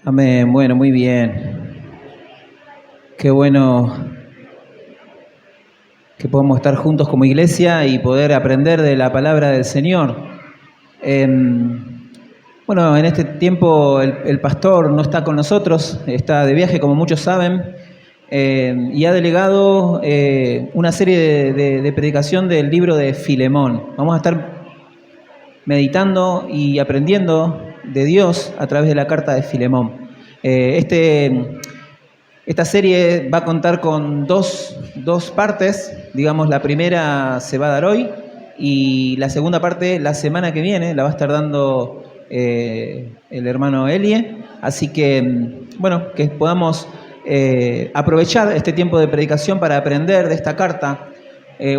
Amén. Bueno, muy bien. Qué bueno que podamos estar juntos como iglesia y poder aprender de la palabra del Señor. Bueno, en este tiempo el pastor no está con nosotros, está de viaje, como muchos saben, y ha delegado una serie de predicación del libro de Filemón. Vamos a estar meditando y aprendiendo de Dios a través de la carta de Filemón. Esta serie va a contar con dos partes. Digamos, la primera se va a dar hoy y la segunda parte la semana que viene la va a estar dando el hermano Elie. Así que, bueno, que podamos aprovechar este tiempo de predicación para aprender de esta carta.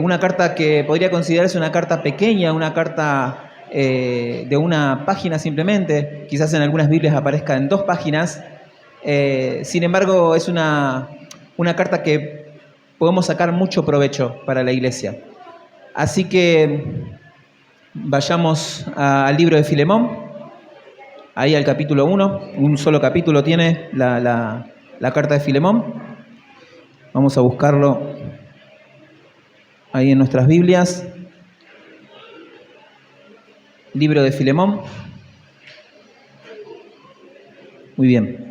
Una carta que podría considerarse una carta pequeña, una carta de una página simplemente. Quizás en algunas Biblias aparezca en 2 páginas. Sin embargo, es una carta que podemos sacar mucho provecho para la iglesia. Así que vayamos al libro de Filemón, ahí al capítulo 1. Un solo capítulo tiene la carta de Filemón. Vamos a buscarlo ahí en nuestras Biblias. Libro de Filemón. Muy bien.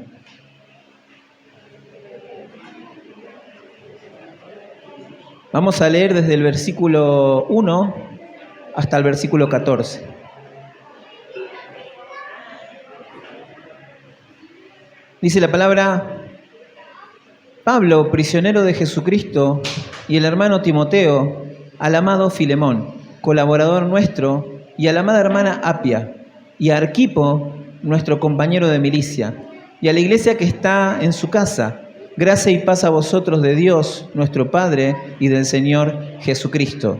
Vamos a leer desde el versículo 1 hasta el versículo 14. Dice la palabra: Pablo, prisionero de Jesucristo, y el hermano Timoteo, al amado Filemón, colaborador nuestro, y a la amada hermana Apia, y a Arquipo, nuestro compañero de milicia, y a la iglesia que está en su casa. Gracia y paz a vosotros de Dios, nuestro Padre, y del Señor Jesucristo.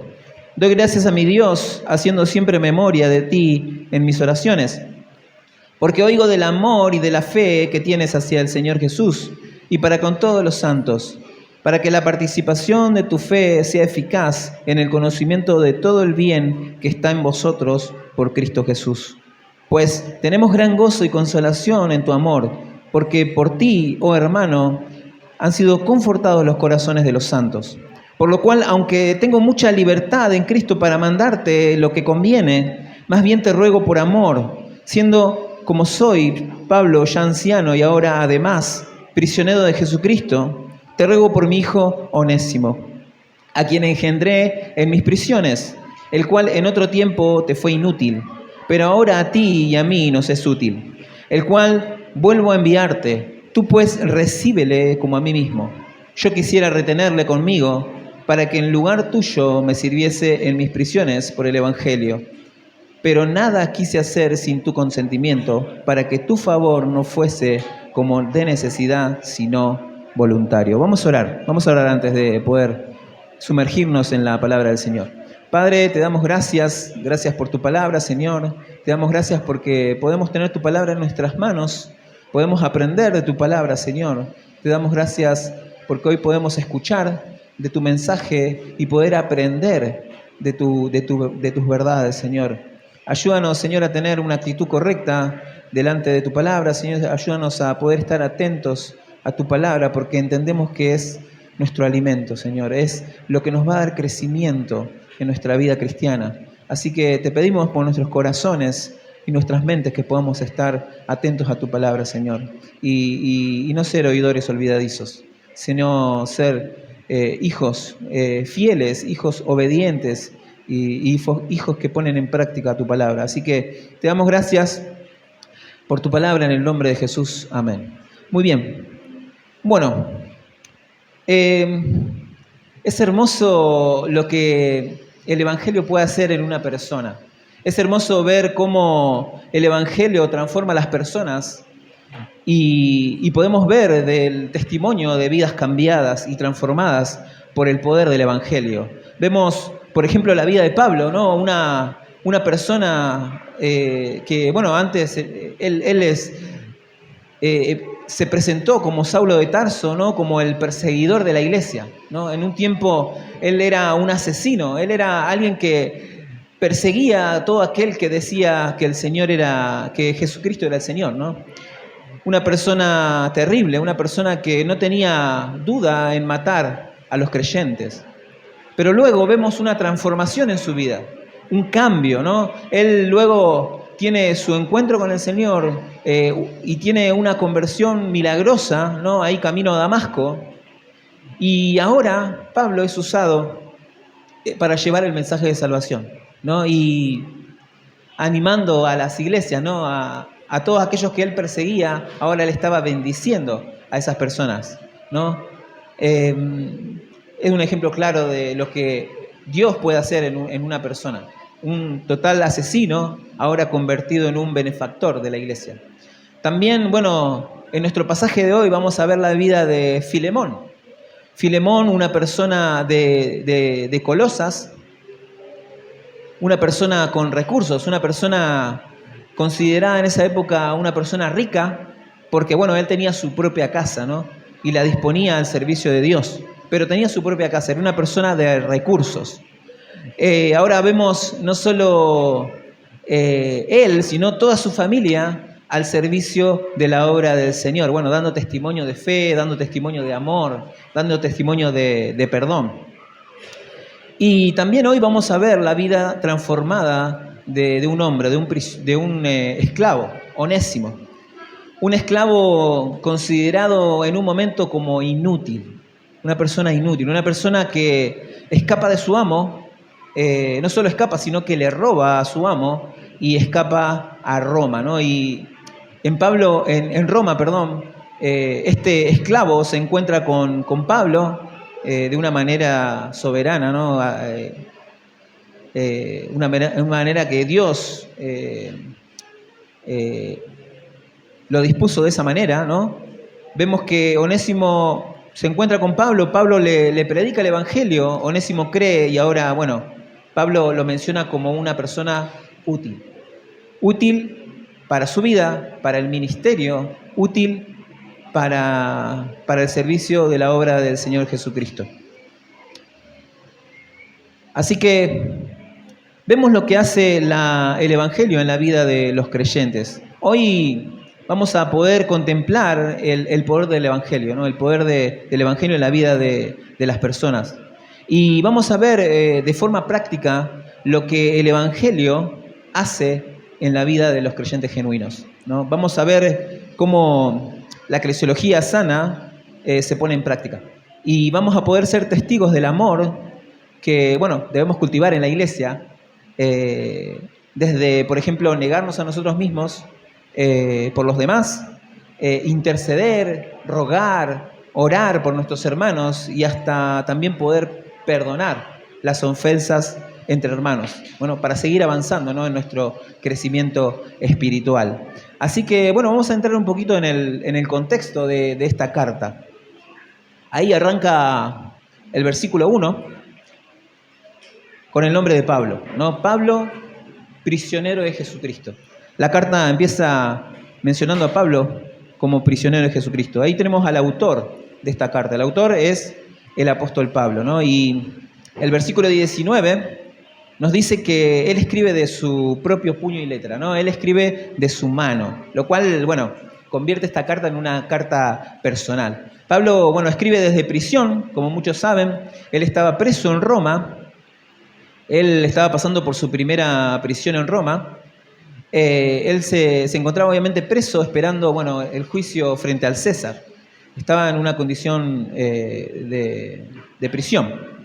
Doy gracias a mi Dios, haciendo siempre memoria de ti en mis oraciones, porque oigo del amor y de la fe que tienes hacia el Señor Jesús, y para con todos los santos, para que la participación de tu fe sea eficaz en el conocimiento de todo el bien que está en vosotros por Cristo Jesús. Pues tenemos gran gozo y consolación en tu amor, porque por ti, oh hermano, han sido confortados los corazones de los santos. Por lo cual, aunque tengo mucha libertad en Cristo para mandarte lo que conviene, más bien te ruego por amor, siendo como soy, Pablo, ya anciano y ahora además prisionero de Jesucristo, te ruego por mi hijo Onésimo, a quien engendré en mis prisiones, el cual en otro tiempo te fue inútil, pero ahora a ti y a mí nos es útil, el cual vuelvo a enviarte. Tú pues recíbele como a mí mismo. Yo quisiera retenerle conmigo para que en lugar tuyo me sirviese en mis prisiones por el Evangelio. Pero nada quise hacer sin tu consentimiento, para que tu favor no fuese como de necesidad, sino voluntario. Vamos a orar antes de poder sumergirnos en la palabra del Señor. Padre, te damos gracias por tu palabra, Señor. Te damos gracias porque podemos tener tu palabra en nuestras manos. Podemos aprender de tu palabra, Señor. Te damos gracias porque hoy podemos escuchar de tu mensaje y poder aprender de tus verdades, Señor. Ayúdanos, Señor, a tener una actitud correcta delante de tu palabra, Señor. Ayúdanos a poder estar atentos a tu palabra porque entendemos que es nuestro alimento, Señor. Es lo que nos va a dar crecimiento en nuestra vida cristiana. Así que te pedimos por nuestros corazones y nuestras mentes que podamos estar atentos a tu palabra, Señor, y no ser oidores olvidadizos, sino ser hijos fieles, hijos obedientes y hijos que ponen en práctica tu palabra. Así que te damos gracias por tu palabra en el nombre de Jesús. Amén. Muy bien. Bueno, es hermoso lo que el Evangelio puede hacer en una persona. Es hermoso ver cómo el Evangelio transforma a las personas Y podemos ver del testimonio de vidas cambiadas y transformadas por el poder del Evangelio. Vemos, por ejemplo, la vida de Pablo, ¿no? Una persona que, bueno, antes se presentó como Saulo de Tarso, ¿no? Como el perseguidor de la iglesia, ¿no? En un tiempo él era un asesino, él era alguien que perseguía a todo aquel que decía que el Señor era, que Jesucristo era el Señor, ¿no? Una persona terrible, una persona que no tenía duda en matar a los creyentes. Pero luego vemos una transformación en su vida, un cambio, ¿no? Él luego tiene su encuentro con el Señor y tiene una conversión milagrosa, ¿no? Ahí camino a Damasco. Y ahora Pablo es usado para llevar el mensaje de salvación, ¿no? Y animando a las iglesias, ¿no? A todos aquellos que él perseguía, ahora él estaba bendiciendo a esas personas, ¿no? Es un ejemplo claro de lo que Dios puede hacer en una persona. Un total asesino, ahora convertido en un benefactor de la iglesia. También, bueno, en nuestro pasaje de hoy vamos a ver la vida de Filemón. Filemón, una persona de Colosas, una persona con recursos, una persona considerada en esa época una persona rica, porque bueno, él tenía su propia casa, ¿no? Y la disponía al servicio de Dios, pero tenía su propia casa, era una persona de recursos. Ahora vemos no solo él, sino toda su familia al servicio de la obra del Señor, bueno, dando testimonio de fe, dando testimonio de amor, dando testimonio de perdón. Y también hoy vamos a ver la vida transformada de un hombre, de un esclavo, Onésimo. Un esclavo considerado en un momento como inútil, una persona inútil, una persona que escapa de su amo, no solo escapa, sino que le roba a su amo y escapa a Roma, ¿no? Y en Roma, este esclavo se encuentra con Pablo de una manera soberana, ¿no? Una manera que Dios lo dispuso de esa manera, ¿no? Vemos que Onésimo se encuentra con Pablo, Pablo le predica el Evangelio, Onésimo cree y ahora, bueno, Pablo lo menciona como una persona útil. Útil para su vida, para el ministerio, útil para el servicio de la obra del Señor Jesucristo. Así que vemos lo que hace el Evangelio en la vida de los creyentes. Hoy vamos a poder contemplar el poder del Evangelio, ¿no? El poder del Evangelio en la vida de las personas. Y vamos a ver de forma práctica lo que el Evangelio hace en la vida de los creyentes genuinos, ¿no? Vamos a ver cómo la eclesiología sana se pone en práctica. Y vamos a poder ser testigos del amor que, bueno, debemos cultivar en la iglesia, desde, por ejemplo, negarnos a nosotros mismos por los demás, interceder, rogar, orar por nuestros hermanos y hasta también poder perdonar las ofensas entre hermanos, bueno, para seguir avanzando, ¿no? En nuestro crecimiento espiritual. Así que, bueno, vamos a entrar un poquito en el contexto de esta carta. Ahí arranca el versículo 1 con el nombre de Pablo, ¿no? Pablo, prisionero de Jesucristo. La carta empieza mencionando a Pablo como prisionero de Jesucristo. Ahí tenemos al autor de esta carta. El autor es el apóstol Pablo, ¿no? Y el versículo 19 nos dice que él escribe de su propio puño y letra, ¿no? Él escribe de su mano, lo cual, bueno, convierte esta carta en una carta personal. Pablo, bueno, escribe desde prisión, como muchos saben. Él estaba preso en Roma. Él estaba pasando por su primera prisión en Roma. Él se encontraba obviamente preso esperando, bueno, el juicio frente al César. Estaba en una condición de prisión.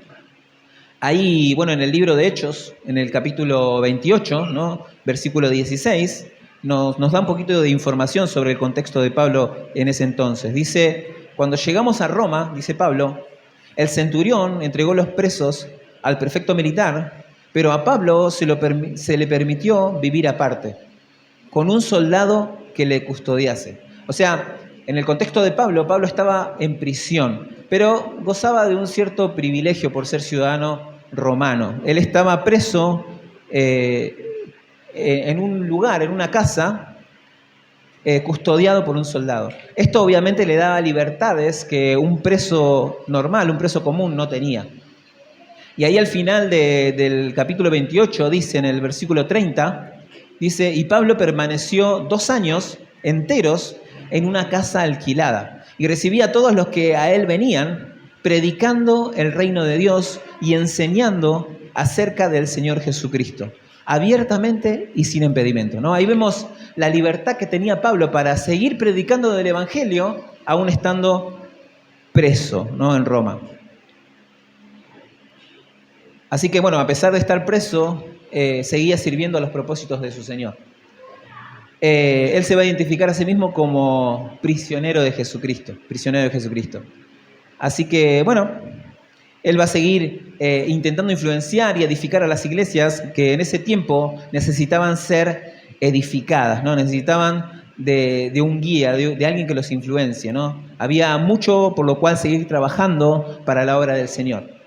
Ahí, bueno, en el libro de Hechos, en el capítulo 28, ¿no? Versículo 16, nos da un poquito de información sobre el contexto de Pablo en ese entonces. Dice, cuando llegamos a Roma, dice Pablo, el centurión entregó los presos al prefecto militar, pero a Pablo se le permitió vivir aparte, con un soldado que le custodiase. O sea, en el contexto de Pablo, Pablo estaba en prisión, pero gozaba de un cierto privilegio por ser ciudadano romano. Él estaba preso en un lugar, en una casa, custodiado por un soldado. Esto obviamente le daba libertades que un preso normal, un preso común no tenía. Y ahí al final del capítulo 28 dice, en el versículo 30, dice, y Pablo permaneció 2 años enteros en una casa alquilada y recibía a todos los que a él venían, predicando el reino de Dios y enseñando acerca del Señor Jesucristo, abiertamente y sin impedimento, ¿no? Ahí vemos la libertad que tenía Pablo para seguir predicando del Evangelio, aún estando preso, ¿no?, en Roma. Así que, bueno, a pesar de estar preso, seguía sirviendo a los propósitos de su Señor. Él se va a identificar a sí mismo como prisionero de Jesucristo, prisionero de Jesucristo. Así que, bueno, él va a seguir intentando influenciar y edificar a las iglesias que en ese tiempo necesitaban ser edificadas, ¿no? Necesitaban de un guía, de alguien que los influencie, ¿no? Había mucho por lo cual seguir trabajando para la obra del Señor.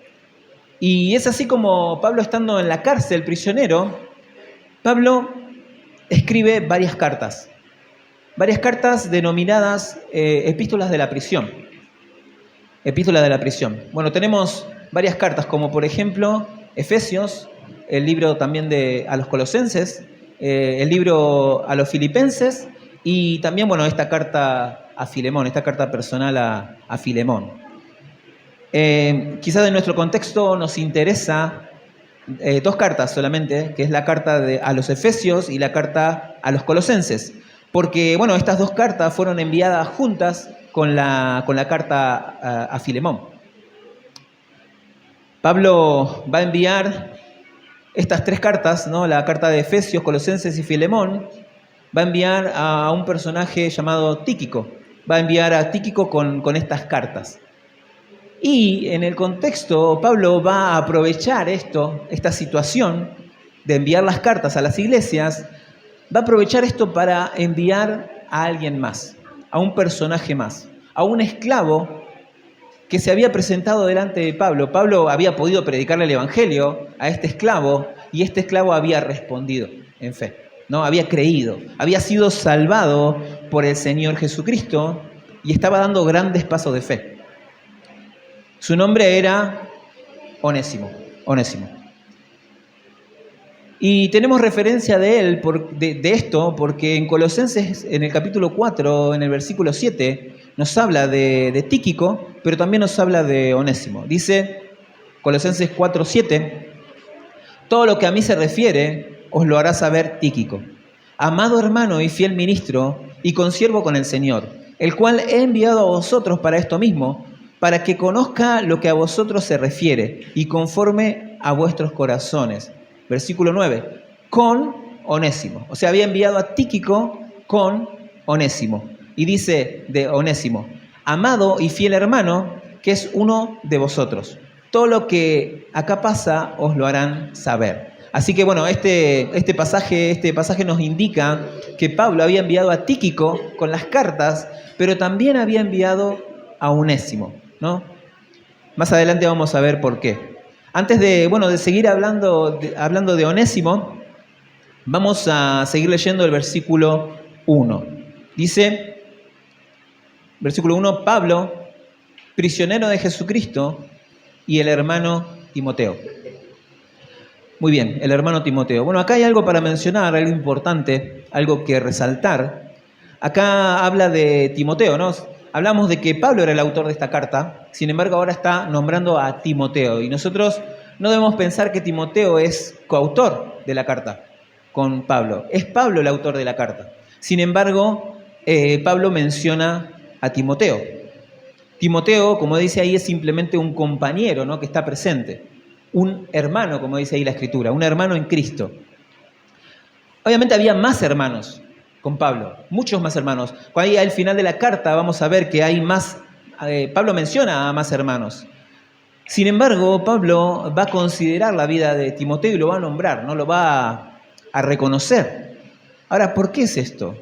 Y es así como Pablo, estando en la cárcel, prisionero, Pablo escribe varias cartas denominadas epístolas de la prisión. Epístolas de la prisión. Bueno, tenemos varias cartas, como por ejemplo Efesios, el libro también a los Colosenses, el libro a los Filipenses y también, bueno, esta carta a Filemón, esta carta personal a Filemón. Quizás en nuestro contexto nos interesa 2 cartas solamente, que es la carta a los Efesios y la carta a los Colosenses, porque, bueno, estas 2 cartas fueron enviadas juntas con la carta a Filemón. Pablo va a enviar estas 3 cartas, ¿no?, la carta de Efesios, Colosenses y Filemón, va a enviar a un personaje llamado Tíquico, va a enviar a Tíquico con estas cartas. Y en el contexto, Pablo va a aprovechar esta situación de enviar las cartas a las iglesias, va a aprovechar esto para enviar a alguien más, a un personaje más, a un esclavo que se había presentado delante de Pablo. Pablo había podido predicarle el Evangelio a este esclavo y este esclavo había respondido en fe, ¿no? Había creído, había sido salvado por el Señor Jesucristo y estaba dando grandes pasos de fe. Su nombre era Onésimo. Y tenemos referencia de él, de esto, porque en Colosenses, en el capítulo 4, en el versículo 7, nos habla de Tíquico, pero también nos habla de Onésimo. Dice Colosenses 4, 7, todo lo que a mí se refiere os lo hará saber Tíquico, amado hermano y fiel ministro y consiervo con el Señor, el cual he enviado a vosotros para esto mismo, para que conozca lo que a vosotros se refiere y conforme a vuestros corazones. Versículo 9, con Onésimo. O sea, había enviado a Tíquico con Onésimo. Y dice de Onésimo, amado y fiel hermano, que es uno de vosotros. Todo lo que acá pasa os lo harán saber. Así que, bueno, este pasaje nos indica que Pablo había enviado a Tíquico con las cartas, pero también había enviado a Onésimo, ¿no? Más adelante vamos a ver por qué. Antes de seguir hablando de Onésimo, vamos a seguir leyendo el versículo 1. Dice, versículo 1, Pablo, prisionero de Jesucristo, y el hermano Timoteo. Muy bien, el hermano Timoteo. Bueno, acá hay algo para mencionar, algo importante, algo que resaltar. Acá habla de Timoteo, ¿no? Hablamos de que Pablo era el autor de esta carta, sin embargo ahora está nombrando a Timoteo. Y nosotros no debemos pensar que Timoteo es coautor de la carta con Pablo. Es Pablo el autor de la carta. Sin embargo, Pablo menciona a Timoteo. Timoteo, como dice ahí, es simplemente un compañero, ¿no?, que está presente. Un hermano, como dice ahí la Escritura, un hermano en Cristo. Obviamente había más hermanos con Pablo, muchos más hermanos. Ahí al final de la carta vamos a ver que hay más, Pablo menciona a más hermanos. Sin embargo, Pablo va a considerar la vida de Timoteo y lo va a nombrar, ¿no? Lo va a reconocer. Ahora, ¿por qué es esto?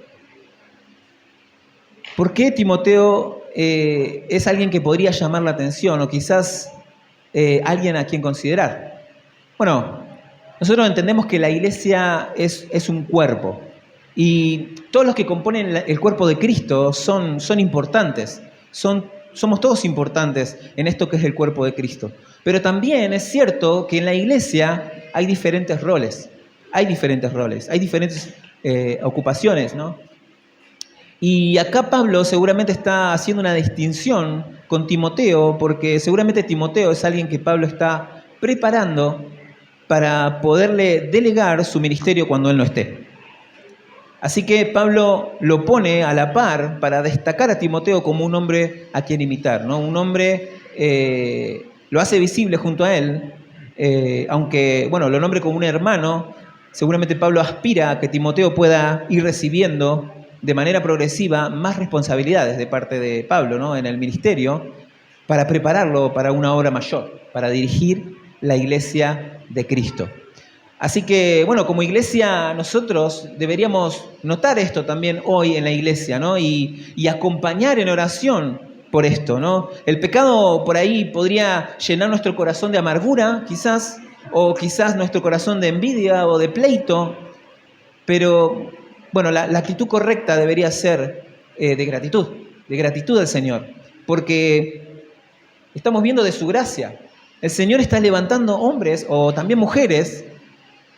¿Por qué Timoteo es alguien que podría llamar la atención o quizás alguien a quien considerar? Bueno, nosotros entendemos que la iglesia es un cuerpo y todos los que componen el cuerpo de Cristo son importantes, somos todos importantes en esto que es el cuerpo de Cristo. Pero también es cierto que en la iglesia hay diferentes roles, hay diferentes ocupaciones, ¿no? Y acá Pablo seguramente está haciendo una distinción con Timoteo, porque seguramente Timoteo es alguien que Pablo está preparando para poderle delegar su ministerio cuando él no esté. Así que Pablo lo pone a la par para destacar a Timoteo como un hombre a quien imitar, ¿no? Un hombre lo hace visible junto a él, aunque bueno, lo nombre como un hermano. Seguramente Pablo aspira a que Timoteo pueda ir recibiendo de manera progresiva más responsabilidades de parte de Pablo, ¿no? En el ministerio, para prepararlo para una obra mayor, para dirigir la iglesia de Cristo. Así que, bueno, como iglesia nosotros deberíamos notar esto también hoy en la iglesia, ¿no? Y acompañar en oración por esto, ¿no? El pecado por ahí podría llenar nuestro corazón de amargura, quizás, o quizás nuestro corazón de envidia o de pleito, pero, bueno, la actitud correcta debería ser de gratitud al Señor, porque estamos viendo de su gracia. El Señor está levantando hombres o también mujeres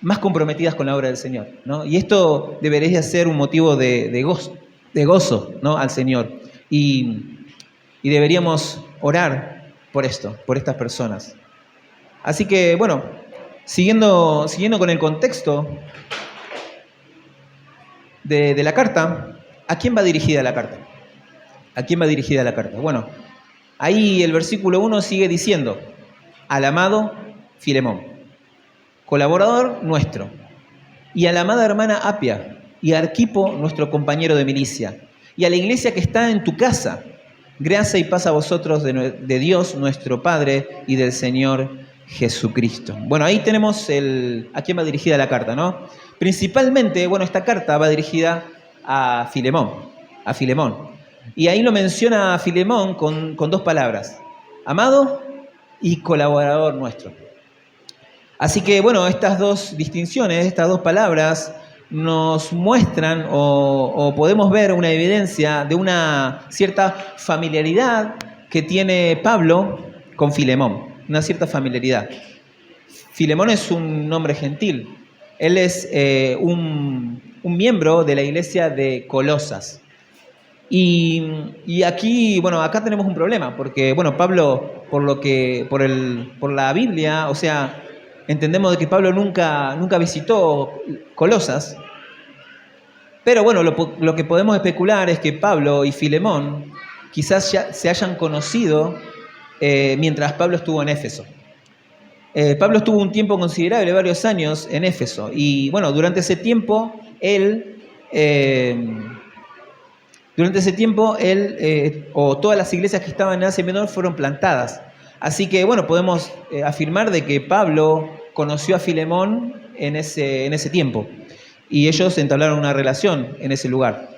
más comprometidas con la obra del Señor, ¿no? Y esto debería ser un motivo de gozo, ¿no? Al Señor. Y deberíamos orar por esto, por estas personas. Así que, bueno, siguiendo con el contexto de la carta, ¿a quién va dirigida la carta? ¿A quién va dirigida la carta? Bueno, ahí el versículo 1 sigue diciendo, al amado Filemón, colaborador nuestro, y a la amada hermana Apia, y a Arquipo, nuestro compañero de milicia, y a la iglesia que está en tu casa, gracia y paz a vosotros de Dios nuestro Padre y del Señor Jesucristo. Bueno, ahí tenemos a quién va dirigida la carta, ¿no? Principalmente, bueno, esta carta va dirigida a Filemón. Y ahí lo menciona a Filemón con dos palabras, amado y colaborador nuestro. Así que, bueno, estas dos distinciones, estas dos palabras nos muestran o podemos ver una evidencia de una cierta familiaridad que tiene Pablo con Filemón, una cierta familiaridad. Filemón es un nombre gentil, él es un miembro de la iglesia de Colosas. Y aquí, bueno, acá tenemos un problema, porque, bueno, Pablo, por la Biblia, o sea, entendemos de que Pablo nunca visitó Colosas, pero bueno, lo que podemos especular es que Pablo y Filemón quizás ya se hayan conocido mientras Pablo estuvo en Éfeso. Pablo estuvo un tiempo considerable, varios años, en Éfeso, y bueno, durante ese tiempo él o todas las iglesias que estaban en Asia Menor fueron plantadas. Así que, bueno, podemos afirmar de que Pablo conoció a Filemón en ese tiempo y ellos entablaron una relación en ese lugar.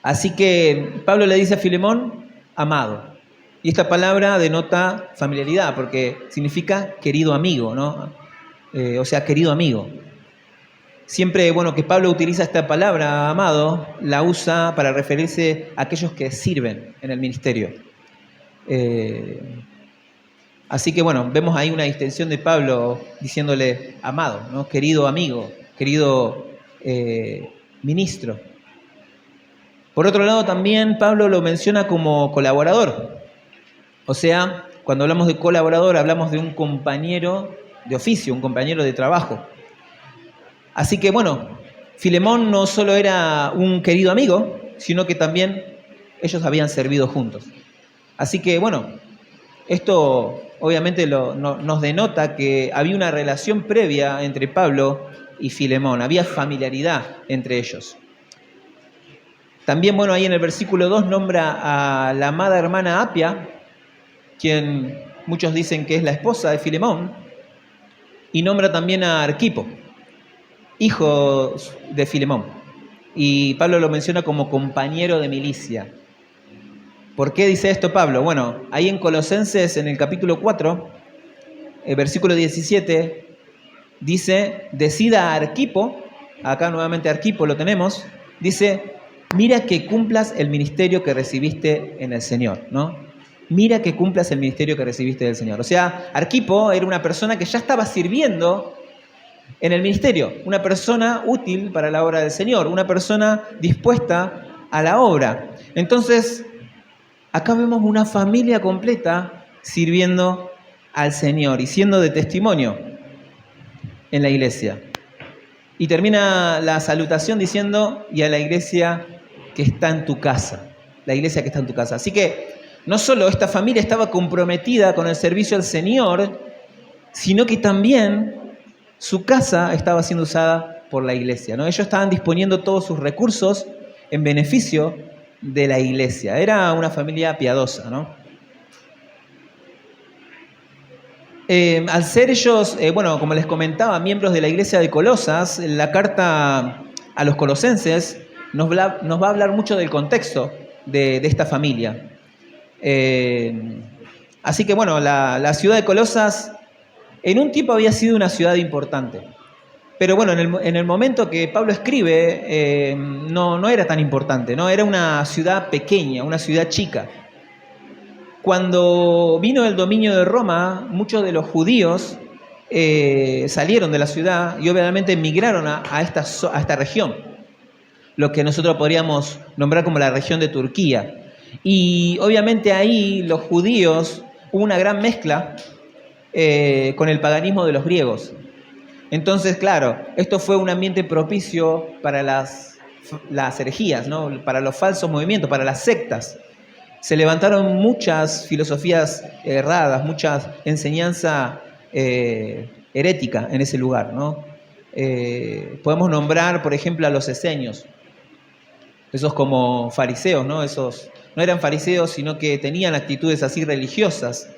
Así que Pablo le dice a Filemón, amado. Y esta palabra denota familiaridad porque significa querido amigo, ¿no? O sea, querido amigo. Siempre, bueno, que Pablo utiliza esta palabra, amado, la usa para referirse a aquellos que sirven en el ministerio. Así que, bueno, vemos ahí una distinción de Pablo diciéndole amado, ¿no? Querido amigo, querido ministro. Por otro lado, también Pablo lo menciona como colaborador. O sea, cuando hablamos de colaborador, hablamos de un compañero de oficio, un compañero de trabajo. Así que, bueno, Filemón no solo era un querido amigo, sino que también ellos habían servido juntos. Así que, bueno, esto obviamente nos denota que había una relación previa entre Pablo y Filemón, había familiaridad entre ellos. También, bueno, ahí en el versículo 2 nombra a la amada hermana Apia, quien muchos dicen que es la esposa de Filemón, y nombra también a Arquipo, hijo de Filemón. y Pablo lo menciona como compañero de milicia. ¿Por qué dice esto Pablo? Bueno, ahí en Colosenses, en el capítulo 4, el versículo 17, dice, decida a Arquipo, acá nuevamente Arquipo lo tenemos, dice, mira que cumplas el ministerio que recibiste en el Señor, ¿no? Mira que cumplas el ministerio que recibiste del Señor. O sea, Arquipo era una persona que ya estaba sirviendo en el ministerio, una persona útil para la obra del Señor, una persona dispuesta a la obra. Entonces, acá vemos una familia completa sirviendo al Señor y siendo de testimonio en la iglesia. Y termina la salutación diciendo, y a la iglesia que está en tu casa, la iglesia que está en tu casa. Así que no solo esta familia estaba comprometida con el servicio al Señor, sino que también su casa estaba siendo usada por la iglesia, ¿no? Ellos estaban disponiendo todos sus recursos en beneficio de la iglesia. Era una familia piadosa, ¿no? Al ser ellos, como les comentaba, miembros de la iglesia de Colosas, la carta a los colosenses nos va a hablar mucho del contexto de esta familia. Así que la ciudad de Colosas en un tiempo había sido una ciudad importante. Pero bueno, en el momento que Pablo escribe, no era tan importante, ¿no? Era una ciudad pequeña, una ciudad chica. Cuando vino el dominio de Roma, muchos de los judíos salieron de la ciudad y obviamente emigraron a esta región, lo que nosotros podríamos nombrar como la región de Turquía. Y obviamente ahí los judíos, hubo una gran mezcla con el paganismo de los griegos. Entonces, claro, esto fue un ambiente propicio para las herejías, ¿no? Para los falsos movimientos, para las sectas. Se levantaron muchas filosofías erradas, mucha enseñanza herética en ese lugar, ¿no? Podemos nombrar, por ejemplo, a los esenios, esos como fariseos, ¿no? Esos no eran fariseos, sino que tenían actitudes así religiosas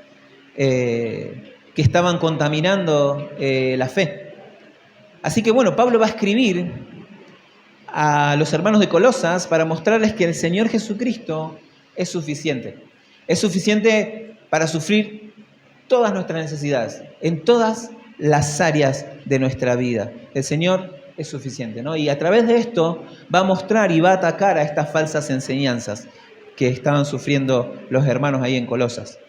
que estaban contaminando la fe. Así que Pablo va a escribir a los hermanos de Colosas para mostrarles que el Señor Jesucristo es suficiente. Es suficiente para suplir todas nuestras necesidades, en todas las áreas de nuestra vida. El Señor es suficiente, ¿no? Y a través de esto va a mostrar y va a atacar a estas falsas enseñanzas que estaban sufriendo los hermanos ahí en Colosas.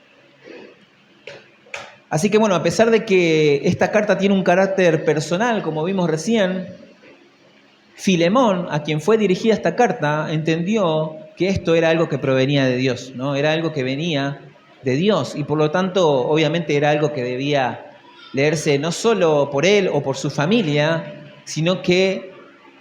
Así que a pesar de que esta carta tiene un carácter personal, como vimos recién, Filemón, a quien fue dirigida esta carta, entendió que esto era algo que provenía de Dios, ¿no? Era algo que venía de Dios y por lo tanto, obviamente, era algo que debía leerse no solo por él o por su familia, sino que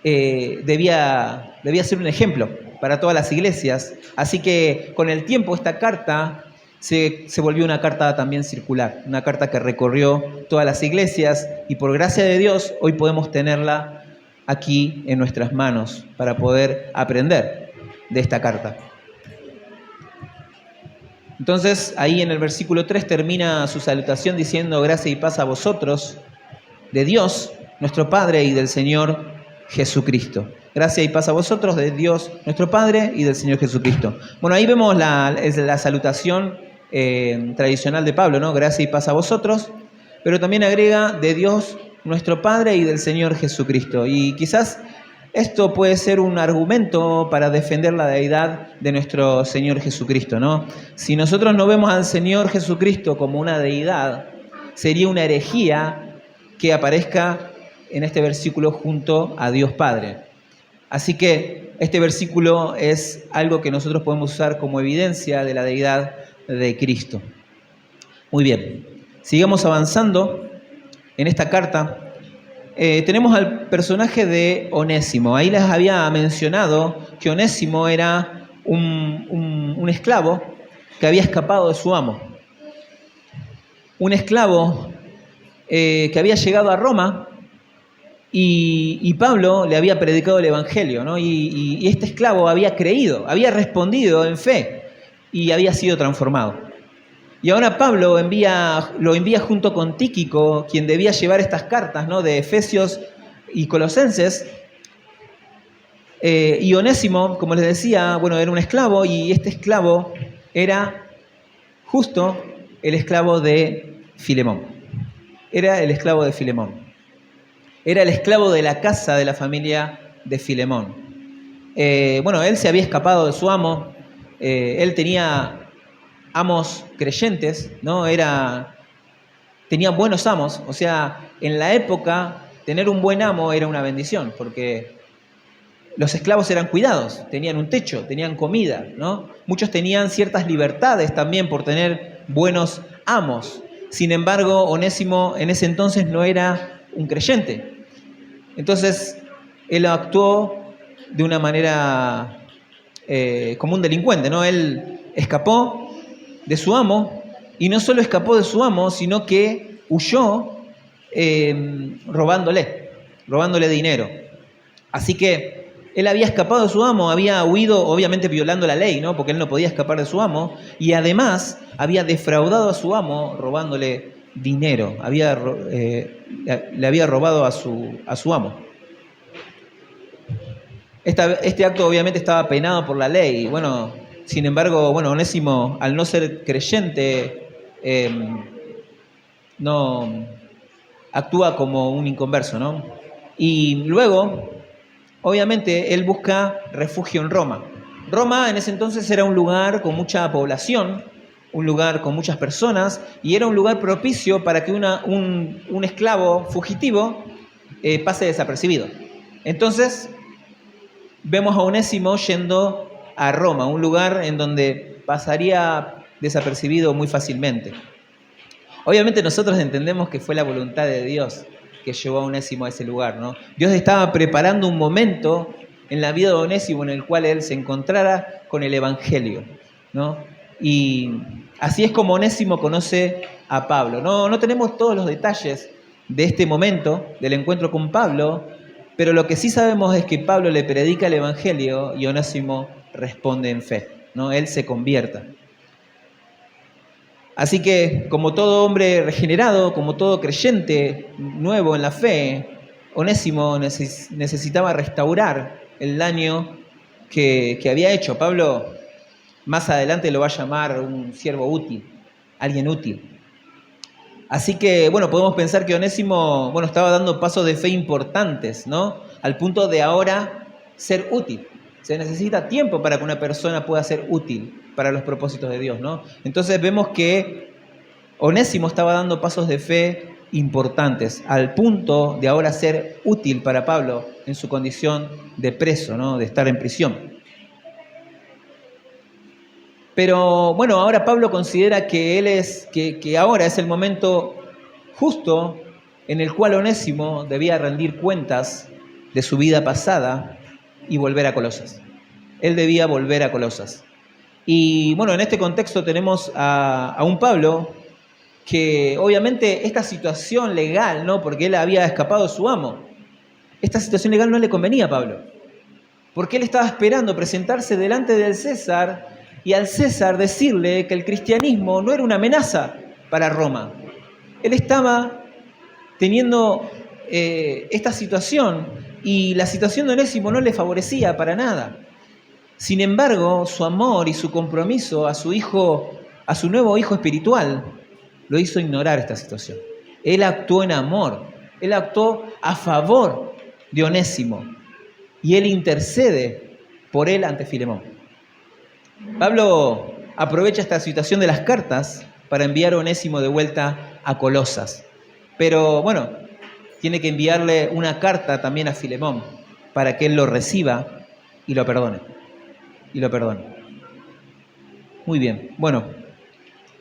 debía ser un ejemplo para todas las iglesias. Así que con el tiempo esta carta se volvió una carta también circular, una carta que recorrió todas las iglesias y por gracia de Dios hoy podemos tenerla aquí en nuestras manos para poder aprender de esta carta. Entonces ahí en el versículo 3 termina su salutación diciendo gracia y paz a vosotros de Dios, nuestro Padre y del Señor Jesucristo. Gracia y paz a vosotros de Dios, nuestro Padre y del Señor Jesucristo. Ahí vemos la salutación tradicional de Pablo, ¿no? Gracia y paz a vosotros, pero también agrega de Dios, nuestro Padre y del Señor Jesucristo. Y quizás esto puede ser un argumento para defender la deidad de nuestro Señor Jesucristo, ¿no? Si nosotros no vemos al Señor Jesucristo como una deidad, sería una herejía que aparezca en este versículo junto a Dios Padre. Así que este versículo es algo que nosotros podemos usar como evidencia de la deidad de Cristo. Muy bien, sigamos avanzando en esta carta. Tenemos al personaje de Onésimo. Ahí les había mencionado que Onésimo era un esclavo que había escapado de su amo. Un esclavo que había llegado a Roma y Pablo le había predicado el Evangelio, ¿no? Y este esclavo había creído, había respondido en fe y había sido transformado. Y ahora Pablo lo envía junto con Tíquico, quien debía llevar estas cartas, ¿no? De Efesios y Colosenses, Y Onésimo, como les decía, bueno, era un esclavo y este esclavo era justo el esclavo de Filemón. Era el esclavo de Filemón. Era el esclavo de la casa de la familia de Filemón. Bueno, él se había escapado de su amo. Él tenía amos creyentes, ¿no? Tenía buenos amos. O sea, en la época, tener un buen amo era una bendición, porque los esclavos eran cuidados, tenían un techo, tenían comida, ¿no? Muchos tenían ciertas libertades también por tener buenos amos. Sin embargo, Onésimo en ese entonces no era un creyente. Entonces, él actuó de una manera como un delincuente, ¿no? Él escapó de su amo, y no solo escapó de su amo, sino que huyó robándole dinero. Así que él había escapado de su amo, había huido, obviamente violando la ley, ¿no? Porque él no podía escapar de su amo, y además había defraudado a su amo robándole dinero, le había robado a su amo. Este acto obviamente estaba penado por la ley. Bueno, sin embargo, bueno, Onésimo, al no ser creyente, no actúa como un inconverso, ¿no? Y luego, obviamente, él busca refugio en Roma. Roma en ese entonces era un lugar con mucha población, un lugar con muchas personas, y era un lugar propicio para que un esclavo fugitivo pase desapercibido. Entonces, vemos a Onésimo yendo a Roma, un lugar en donde pasaría desapercibido muy fácilmente. Obviamente nosotros entendemos que fue la voluntad de Dios que llevó a Onésimo a ese lugar, ¿no? Dios estaba preparando un momento en la vida de Onésimo en el cual él se encontrara con el Evangelio, ¿no? Y así es como Onésimo conoce a Pablo. No tenemos todos los detalles de este momento, del encuentro con Pablo, pero lo que sí sabemos es que Pablo le predica el Evangelio y Onésimo responde en fe, ¿no? Él se convierta. Así que, como todo hombre regenerado, como todo creyente nuevo en la fe, Onésimo necesitaba restaurar el daño que había hecho. Pablo más adelante lo va a llamar un siervo útil, alguien útil. Así que, bueno, podemos pensar que Onésimo, bueno, estaba dando pasos de fe importantes, ¿no? Al punto de ahora ser útil. Se necesita tiempo para que una persona pueda ser útil para los propósitos de Dios, ¿no? Entonces vemos que Onésimo estaba dando pasos de fe importantes, al punto de ahora ser útil para Pablo en su condición de preso, ¿no? De estar en prisión. Pero bueno, ahora Pablo considera que ahora es el momento justo en el cual Onésimo debía rendir cuentas de su vida pasada y volver a Colosas. Él debía volver a Colosas. Y bueno, en este contexto tenemos a un Pablo que obviamente esta situación legal, ¿no? Porque él había escapado de su amo, esta situación legal no le convenía a Pablo, porque él estaba esperando presentarse delante del César y al César decirle que el cristianismo no era una amenaza para Roma. Él estaba teniendo esta situación y la situación de Onésimo no le favorecía para nada. Sin embargo, su amor y su compromiso a su hijo, a su nuevo hijo espiritual, lo hizo ignorar esta situación. Él actuó en amor, él actuó a favor de Onésimo y él intercede por él ante Filemón. Pablo aprovecha esta situación de las cartas para enviar a Onésimo de vuelta a Colosas. Pero bueno, tiene que enviarle una carta también a Filemón para que él lo reciba y lo perdone. Muy bien, bueno,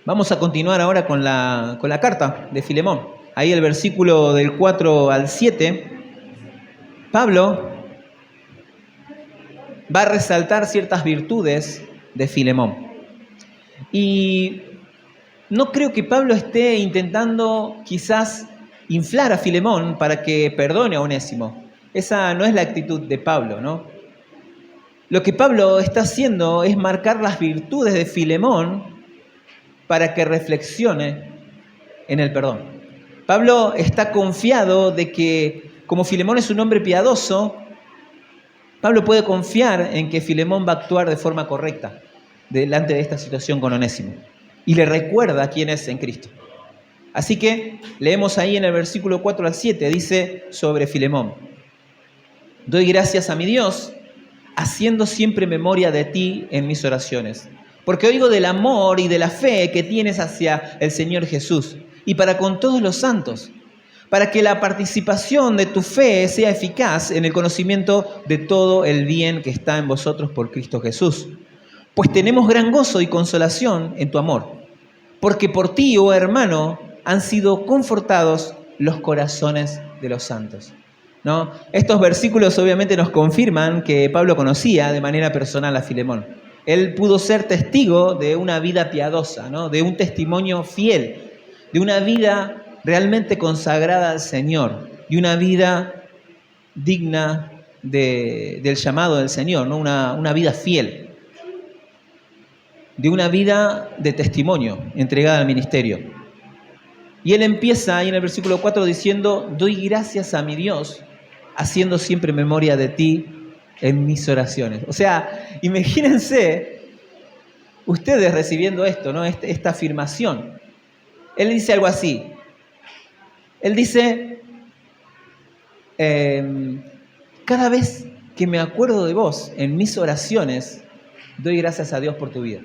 vamos a continuar ahora con la carta de Filemón. Ahí el versículo del 4 al 7, Pablo va a resaltar ciertas virtudes de Filemón. Y no creo que Pablo esté intentando quizás inflar a Filemón para que perdone a Onésimo. Esa no es la actitud de Pablo, ¿no? Lo que Pablo está haciendo es marcar las virtudes de Filemón para que reflexione en el perdón. Pablo está confiado de que, como Filemón es un hombre piadoso, Pablo puede confiar en que Filemón va a actuar de forma correcta delante de esta situación con Onésimo y le recuerda quién es en Cristo. Así que leemos ahí en el versículo 4 al 7, dice sobre Filemón: doy gracias a mi Dios, haciendo siempre memoria de ti en mis oraciones, porque oigo del amor y de la fe que tienes hacia el Señor Jesús y para con todos los santos, para que la participación de tu fe sea eficaz en el conocimiento de todo el bien que está en vosotros por Cristo Jesús. Pues tenemos gran gozo y consolación en tu amor, porque por ti, oh hermano, han sido confortados los corazones de los santos. ¿No? Estos versículos obviamente nos confirman que Pablo conocía de manera personal a Filemón. Él pudo ser testigo de una vida piadosa, ¿no? De un testimonio fiel, de una vida realmente consagrada al Señor, de una vida digna del llamado del Señor, ¿no? Una vida fiel, de una vida de testimonio entregada al ministerio. Y él empieza ahí en el versículo 4 diciendo: doy gracias a mi Dios, haciendo siempre memoria de ti en mis oraciones. O sea, imagínense ustedes recibiendo esto, ¿no? Esta afirmación. Él dice algo así. Él dice: cada vez que me acuerdo de vos en mis oraciones, doy gracias a Dios por tu vida.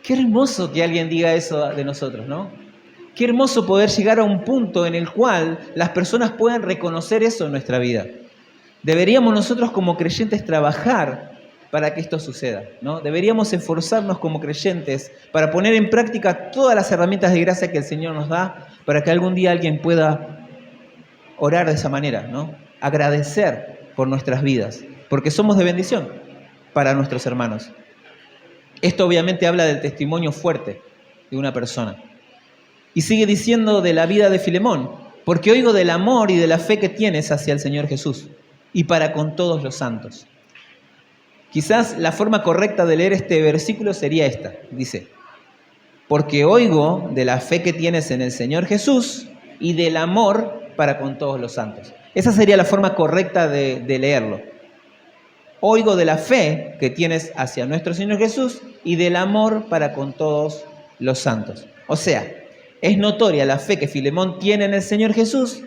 Qué hermoso que alguien diga eso de nosotros, ¿no? Qué hermoso poder llegar a un punto en el cual las personas puedan reconocer eso en nuestra vida. Deberíamos nosotros como creyentes trabajar para que esto suceda, ¿no? Deberíamos esforzarnos como creyentes para poner en práctica todas las herramientas de gracia que el Señor nos da para que algún día alguien pueda orar de esa manera, ¿no? Agradecer por nuestras vidas, porque somos de bendición para nuestros hermanos. Esto obviamente habla del testimonio fuerte de una persona. Y sigue diciendo de la vida de Filemón: porque oigo del amor y de la fe que tienes hacia el Señor Jesús y para con todos los santos. Quizás la forma correcta de leer este versículo sería esta. Dice: porque oigo de la fe que tienes en el Señor Jesús y del amor para con todos los santos. Esa sería la forma correcta de leerlo. Oigo de la fe que tienes hacia nuestro Señor Jesús y del amor para con todos los santos. O sea, es notoria la fe que Filemón tiene en el Señor Jesús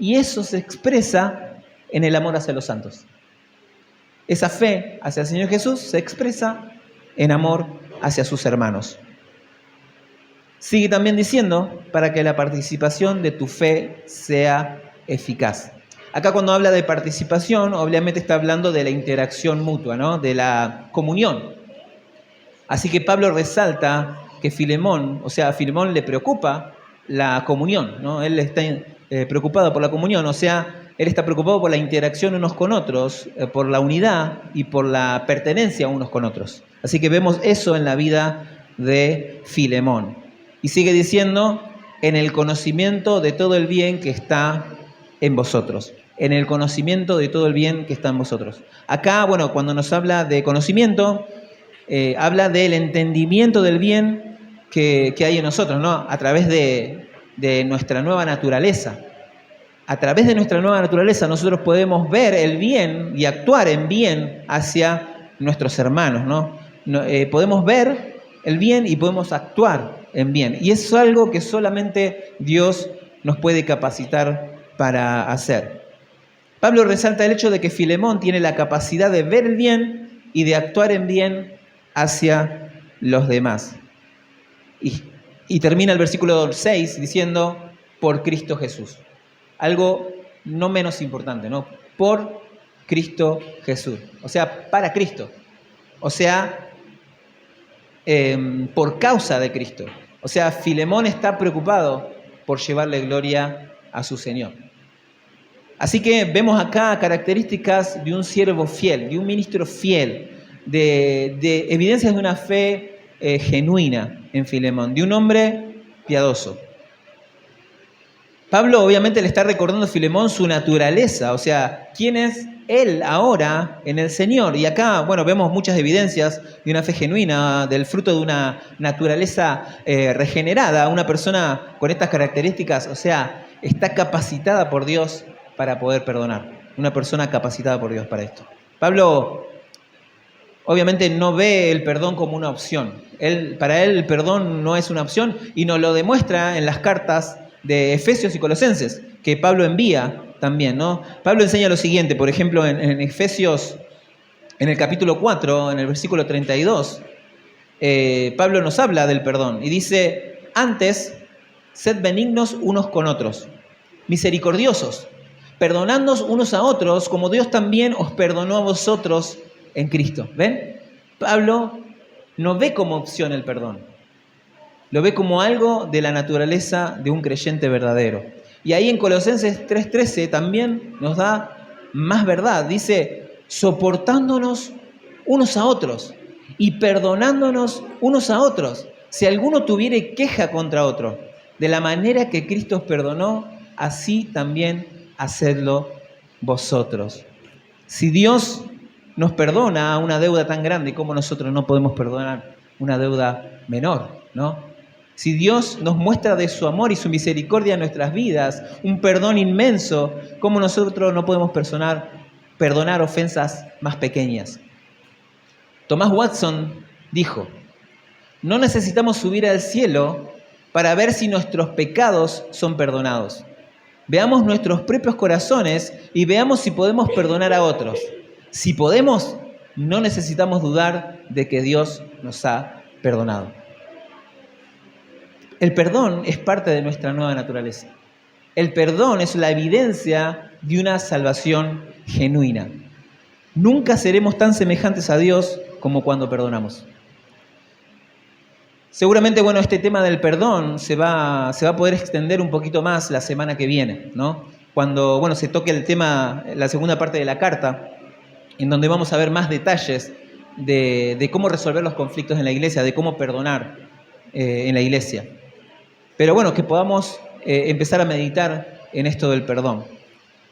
y eso se expresa en el amor hacia los santos. Esa fe hacia el Señor Jesús se expresa en amor hacia sus hermanos. Sigue también diciendo: para que la participación de tu fe sea eficaz. Acá cuando habla de participación, obviamente está hablando de la interacción mutua, ¿no? De la comunión. Así que Pablo resalta que Filemón, o sea, a Filemón le preocupa la comunión, ¿no? Él está preocupado por la comunión, o sea, él está preocupado por la interacción unos con otros, por la unidad y por la pertenencia unos con otros. Así que vemos eso en la vida de Filemón. Y sigue diciendo: en el conocimiento de todo el bien que está en vosotros. En el conocimiento de todo el bien que está en vosotros. Acá, bueno, cuando nos habla de conocimiento, habla del entendimiento del bien que hay en nosotros, ¿no? A través de nuestra nueva naturaleza. A través de nuestra nueva naturaleza nosotros podemos ver el bien y actuar en bien hacia nuestros hermanos, ¿no? Podemos ver el bien y podemos actuar en bien. Y eso es algo que solamente Dios nos puede capacitar para hacer. Pablo resalta el hecho de que Filemón tiene la capacidad de ver el bien y de actuar en bien hacia los demás. Y termina el versículo 6 diciendo: por Cristo Jesús. Algo no menos importante, ¿no? Por Cristo Jesús. O sea, para Cristo. O sea, por causa de Cristo. O sea, Filemón está preocupado por llevarle gloria a su Señor. Así que vemos acá características de un siervo fiel, de un ministro fiel, de evidencias de una fe genuina en Filemón, de un hombre piadoso. Pablo obviamente le está recordando a Filemón su naturaleza, o sea, quién es él ahora en el Señor. Y acá, bueno, vemos muchas evidencias de una fe genuina, del fruto de una naturaleza regenerada. Una persona con estas características, o sea, está capacitada por Dios para poder perdonar. Una persona capacitada por Dios para esto. Pablo obviamente no ve el perdón como una opción. Para él el perdón no es una opción y nos lo demuestra en las cartas de Efesios y Colosenses, que Pablo envía también, ¿no? Pablo enseña lo siguiente, por ejemplo, en Efesios, en el capítulo 4, en el versículo 32, Pablo nos habla del perdón y dice: antes, sed benignos unos con otros, misericordiosos, perdonándoos unos a otros, como Dios también os perdonó a vosotros en Cristo. ¿Ven? Pablo no ve como opción el perdón, lo ve como algo de la naturaleza de un creyente verdadero. Y ahí en Colosenses 3:13 también nos da más verdad. Dice: soportándonos unos a otros y perdonándonos unos a otros, si alguno tuviere queja contra otro, de la manera que Cristo os perdonó, así también hacedlo vosotros. Si Dios nos perdona una deuda tan grande, ¿cómo nosotros no podemos perdonar una deuda menor, ¿no? Si Dios nos muestra de su amor y su misericordia en nuestras vidas, un perdón inmenso, ¿cómo nosotros no podemos perdonar ofensas más pequeñas? Thomas Watson dijo: no necesitamos subir al cielo para ver si nuestros pecados son perdonados. Veamos nuestros propios corazones y veamos si podemos perdonar a otros. Si podemos, no necesitamos dudar de que Dios nos ha perdonado. El perdón es parte de nuestra nueva naturaleza. El perdón es la evidencia de una salvación genuina. Nunca seremos tan semejantes a Dios como cuando perdonamos. Seguramente, este tema del perdón se va a poder extender un poquito más la semana que viene, ¿no? Cuando, se toque el tema, la segunda parte de la carta, en donde vamos a ver más detalles de cómo resolver los conflictos en la iglesia, de cómo perdonar en la iglesia. Pero que podamos empezar a meditar en esto del perdón.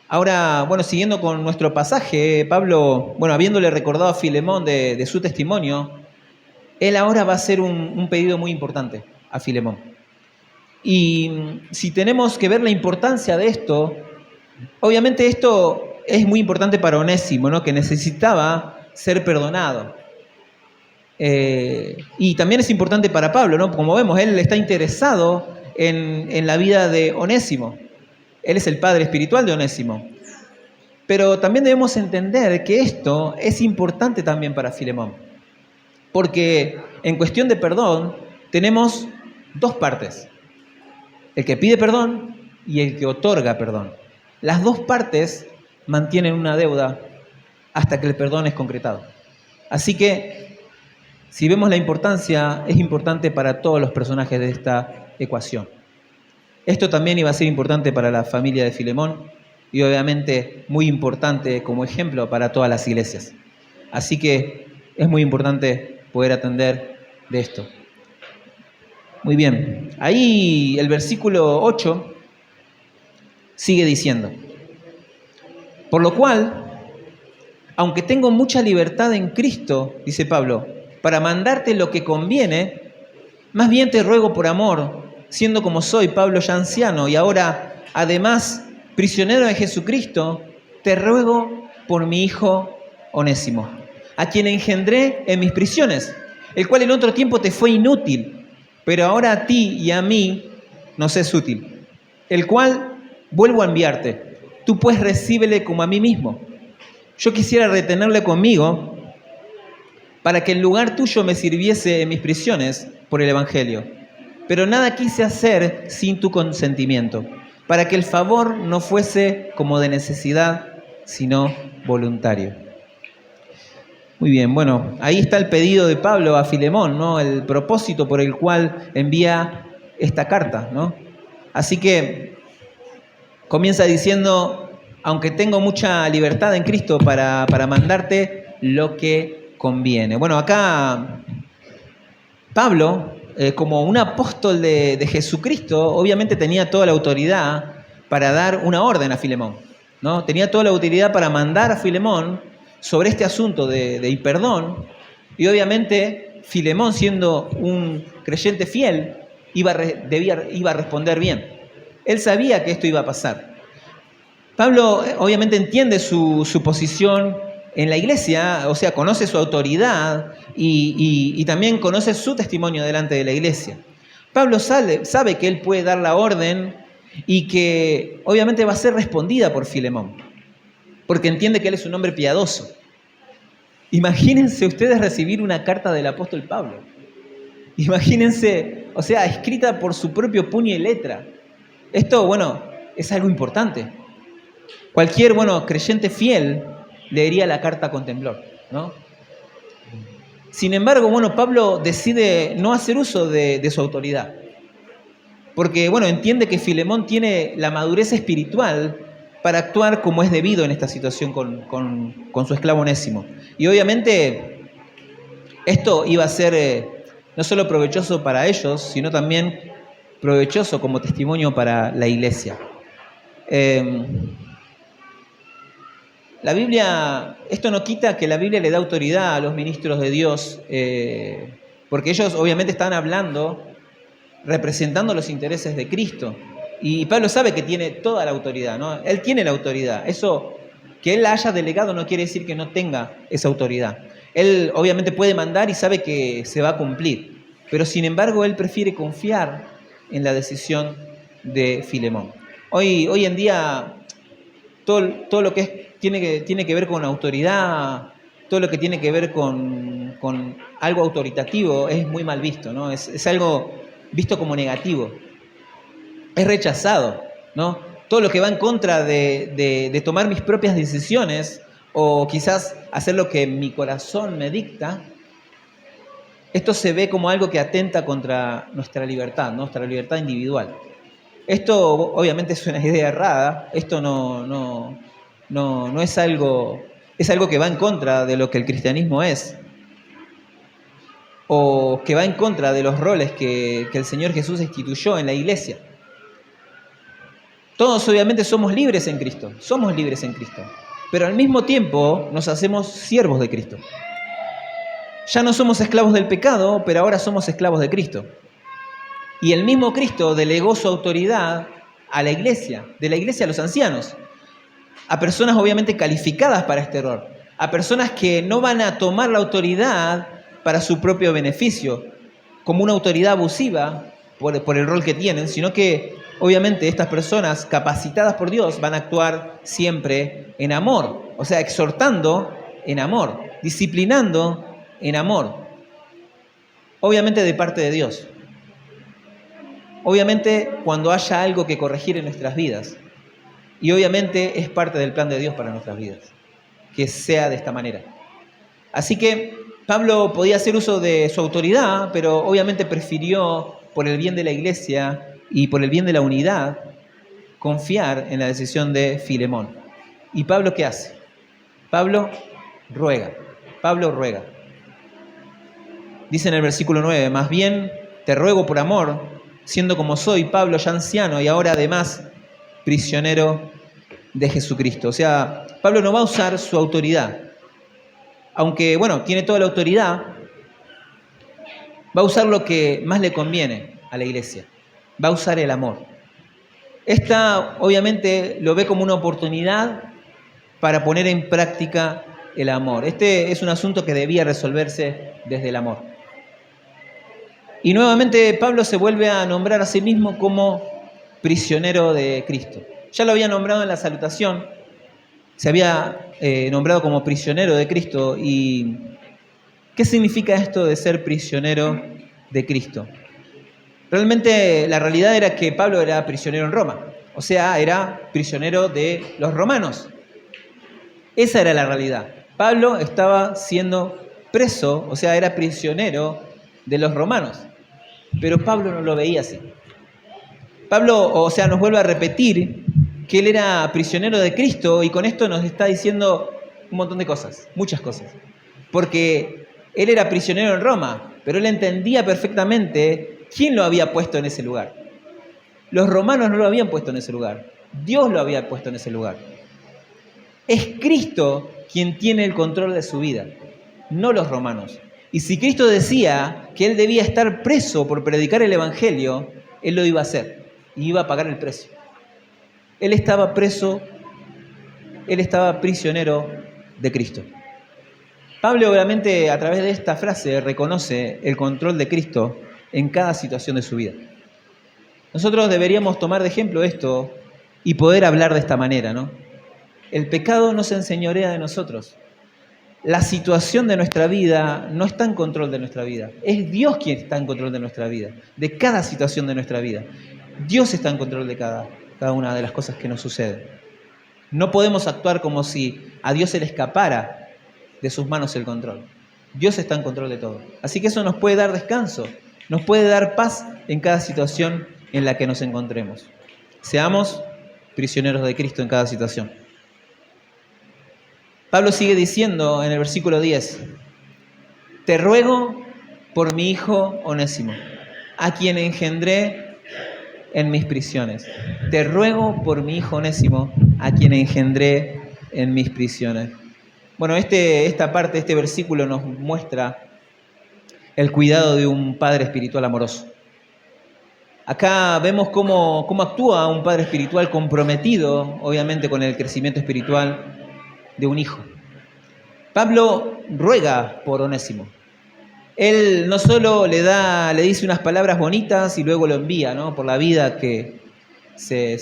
Ahora, siguiendo con nuestro pasaje, Pablo, habiéndole recordado a Filemón de su testimonio, él ahora va a hacer un pedido muy importante a Filemón. Y si tenemos que ver la importancia de esto, obviamente esto es muy importante para Onésimo, ¿no? Que necesitaba ser perdonado. Y también es importante para Pablo, ¿no? Como vemos, él está interesado en la vida de Onésimo. Él es el padre espiritual de Onésimo. Pero también debemos entender que esto es importante también para Filemón. Porque en cuestión de perdón tenemos dos partes: el que pide perdón y el que otorga perdón. Las dos partes mantienen una deuda hasta que el perdón es concretado. Así que, si vemos la importancia, es importante para todos los personajes de esta ecuación. Esto también iba a ser importante para la familia de Filemón y obviamente muy importante como ejemplo para todas las iglesias. Así que es muy importante poder atender de esto. Muy bien, ahí el versículo 8 sigue diciendo: por lo cual, aunque tengo mucha libertad en Cristo, dice Pablo, para mandarte lo que conviene, más bien te ruego por amor, siendo como soy, Pablo ya anciano, y ahora además prisionero de Jesucristo, te ruego por mi hijo Onésimo, a quien engendré en mis prisiones, el cual en otro tiempo te fue inútil, pero ahora a ti y a mí nos es útil, el cual vuelvo a enviarte. Tú pues recíbele como a mí mismo. Yo quisiera retenerle conmigo para que en lugar tuyo me sirviese en mis prisiones por el Evangelio. Pero nada quise hacer sin tu consentimiento, para que el favor no fuese como de necesidad, sino voluntario. Muy bien, ahí está el pedido de Pablo a Filemón, ¿no? El propósito por el cual envía esta carta, ¿no? Así que comienza diciendo: aunque tengo mucha libertad en Cristo para mandarte lo que conviene. Acá Pablo, como un apóstol de Jesucristo, obviamente tenía toda la autoridad para dar una orden a Filemón, ¿no? Tenía toda la autoridad para mandar a Filemón sobre este asunto del perdón, y obviamente Filemón, siendo un creyente fiel, iba a responder bien. Él sabía que esto iba a pasar. Pablo obviamente entiende su posición en la iglesia, o sea, conoce su autoridad y también conoce su testimonio delante de la iglesia. Pablo sabe que él puede dar la orden y que obviamente va a ser respondida por Filemón, porque entiende que él es un hombre piadoso. Imagínense ustedes recibir una carta del apóstol Pablo. Imagínense, o sea, escrita por su propio puño y letra. Esto, bueno, es algo importante. Cualquier, creyente fiel leería la carta con temblor, ¿no? Sin embargo, Pablo decide no hacer uso de su autoridad. Porque, entiende que Filemón tiene la madurez espiritual para actuar como es debido en esta situación con su esclavo Onésimo. Y obviamente esto iba a ser no solo provechoso para ellos, sino también provechoso como testimonio para la iglesia. La Biblia, esto no quita que la Biblia le da autoridad a los ministros de Dios, porque ellos obviamente están hablando, representando los intereses de Cristo. Y Pablo sabe que tiene toda la autoridad, ¿no? Él tiene la autoridad. Eso, que él la haya delegado no quiere decir que no tenga esa autoridad. Él obviamente puede mandar y sabe que se va a cumplir. Pero sin embargo, él prefiere confiar en la decisión de Filemón. Hoy en día, todo lo que tiene que ver con autoridad, todo lo que tiene que ver con algo autoritativo es muy mal visto, ¿no? Es algo visto como negativo. Es rechazado, ¿no? Todo lo que va en contra de tomar mis propias decisiones o quizás hacer lo que mi corazón me dicta, esto se ve como algo que atenta contra nuestra libertad individual. Esto obviamente es una idea errada, esto no es algo que va en contra de lo que el cristianismo es, o que va en contra de los roles que el Señor Jesús instituyó en la iglesia. Todos obviamente somos libres en Cristo, pero al mismo tiempo nos hacemos siervos de Cristo. Ya no somos esclavos del pecado, pero ahora somos esclavos de Cristo. Y el mismo Cristo delegó su autoridad a la iglesia, de la iglesia a los ancianos, a personas obviamente calificadas para este rol, a personas que no van a tomar la autoridad para su propio beneficio, como una autoridad abusiva por el rol que tienen, sino que obviamente estas personas capacitadas por Dios van a actuar siempre en amor, o sea, exhortando en amor, disciplinando en amor, obviamente de parte de Dios. Obviamente cuando haya algo que corregir en nuestras vidas, y obviamente es parte del plan de Dios para nuestras vidas, que sea de esta manera. Así que Pablo podía hacer uso de su autoridad, pero obviamente prefirió, por el bien de la iglesia y por el bien de la unidad, confiar en la decisión de Filemón. ¿Y Pablo qué hace? Pablo ruega. Dice en el versículo 9, más bien te ruego por amor, siendo como soy, Pablo ya anciano y ahora además prisionero de Jesucristo. O sea, Pablo no va a usar su autoridad. Aunque, tiene toda la autoridad, va a usar lo que más le conviene a la iglesia. Va a usar el amor. Esta, obviamente, lo ve como una oportunidad para poner en práctica el amor. Este es un asunto que debía resolverse desde el amor. Y nuevamente Pablo se vuelve a nombrar a sí mismo como prisionero de Cristo. Ya lo había nombrado en la salutación, se había nombrado como prisionero de Cristo. ¿Y qué significa esto de ser prisionero de Cristo? Realmente la realidad era que Pablo era prisionero en Roma, o sea, era prisionero de los romanos. Esa era la realidad. Pablo estaba siendo preso, o sea, era prisionero de los romanos. Pero Pablo no lo veía así. Pablo, o sea, nos vuelve a repetir que él era prisionero de Cristo y con esto nos está diciendo un montón de cosas, muchas cosas. Porque él era prisionero en Roma, pero él entendía perfectamente quién lo había puesto en ese lugar. Los romanos no lo habían puesto en ese lugar, Dios lo había puesto en ese lugar. Es Cristo quien tiene el control de su vida, no los romanos. Y si Cristo decía que él debía estar preso por predicar el Evangelio, él lo iba a hacer y iba a pagar el precio. Él estaba preso, él estaba prisionero de Cristo. Pablo obviamente a través de esta frase reconoce el control de Cristo en cada situación de su vida. Nosotros deberíamos tomar de ejemplo esto y poder hablar de esta manera, ¿no? El pecado no se enseñorea de nosotros. La situación de nuestra vida no está en control de nuestra vida. Es Dios quien está en control de nuestra vida, de cada situación de nuestra vida. Dios está en control de cada una de las cosas que nos suceden. No podemos actuar como si a Dios se le escapara de sus manos el control. Dios está en control de todo. Así que eso nos puede dar descanso, nos puede dar paz en cada situación en la que nos encontremos. Seamos prisioneros de Cristo en cada situación. Pablo sigue diciendo en el versículo 10, te ruego por mi hijo Onésimo, a quien engendré en mis prisiones. Te ruego por mi hijo Onésimo, a quien engendré en mis prisiones. Bueno, esta parte, este versículo nos muestra el cuidado de un padre espiritual amoroso. Acá vemos cómo actúa un padre espiritual comprometido, obviamente, con el crecimiento espiritual de un hijo. Pablo ruega por Onésimo. Él no solo le dice unas palabras bonitas y luego lo envía, ¿no?, por la vida que se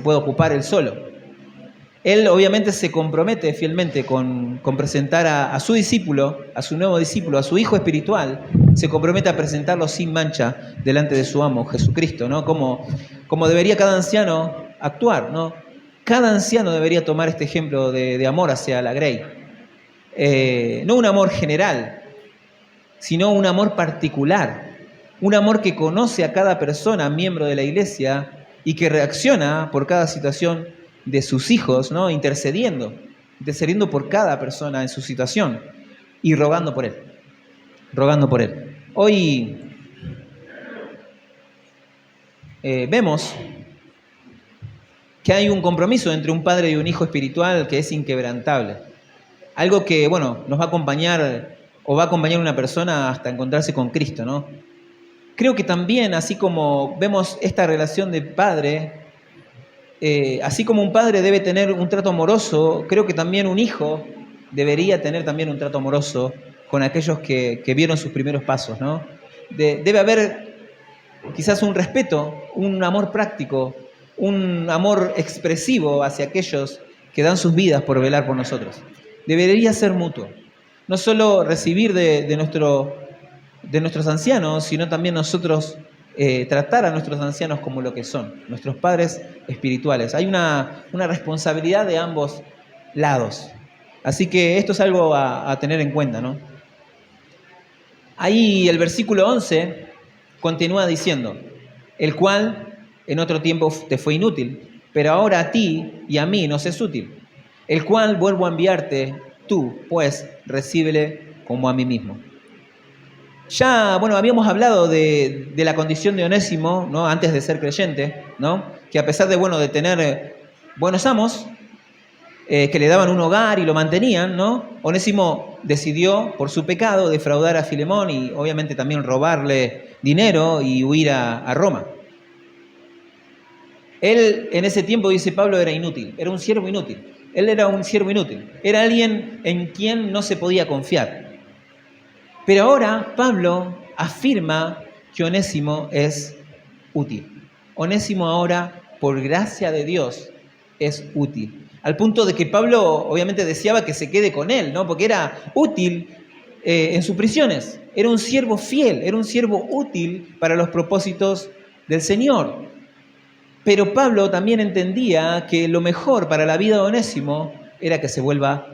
puede ocupar él solo. Él obviamente se compromete fielmente con presentar a su discípulo, a su nuevo discípulo, a su hijo espiritual, se compromete a presentarlo sin mancha delante de su amo, Jesucristo, ¿no? Como debería cada anciano actuar, ¿no? Cada anciano debería tomar este ejemplo de amor hacia la Grey. No un amor general, sino un amor particular. Un amor que conoce a cada persona, miembro de la iglesia, y que reacciona por cada situación de sus hijos, ¿no? Intercediendo por cada persona en su situación y rogando por él. Hoy vemos que hay un compromiso entre un padre y un hijo espiritual que es inquebrantable. Algo que, nos va a acompañar o va a acompañar a una persona hasta encontrarse con Cristo, ¿no? Creo que también, así como vemos esta relación de padre, así como un padre debe tener un trato amoroso, creo que también un hijo debería tener también un trato amoroso con aquellos que vieron sus primeros pasos, ¿no? Debe haber quizás un respeto, un amor práctico, un amor expresivo hacia aquellos que dan sus vidas por velar por nosotros. Debería ser mutuo. No solo recibir de nuestros ancianos, sino también nosotros tratar a nuestros ancianos como lo que son, nuestros padres espirituales. Hay una responsabilidad de ambos lados. Así que esto es algo a tener en cuenta, ¿no? Ahí el versículo 11 continúa diciendo, el cual en otro tiempo te fue inútil, pero ahora a ti y a mí nos es útil, el cual vuelvo a enviarte, tú, pues, recíbele como a mí mismo. Ya, habíamos hablado de la condición de Onésimo, ¿no?, antes de ser creyente, ¿no?, que a pesar de tener buenos amos, que le daban un hogar y lo mantenían, ¿no?, Onésimo decidió, por su pecado, defraudar a Filemón y obviamente también robarle dinero y huir a Roma. Él en ese tiempo, dice Pablo, era inútil, era un siervo inútil. Él era un siervo inútil, era alguien en quien no se podía confiar. Pero ahora Pablo afirma que Onésimo es útil. Onésimo ahora, por gracia de Dios, es útil. Al punto de que Pablo obviamente deseaba que se quede con él, ¿no?, porque era útil en sus prisiones. Era un siervo fiel, era un siervo útil para los propósitos del Señor. Pero Pablo también entendía que lo mejor para la vida de Onésimo era que se vuelva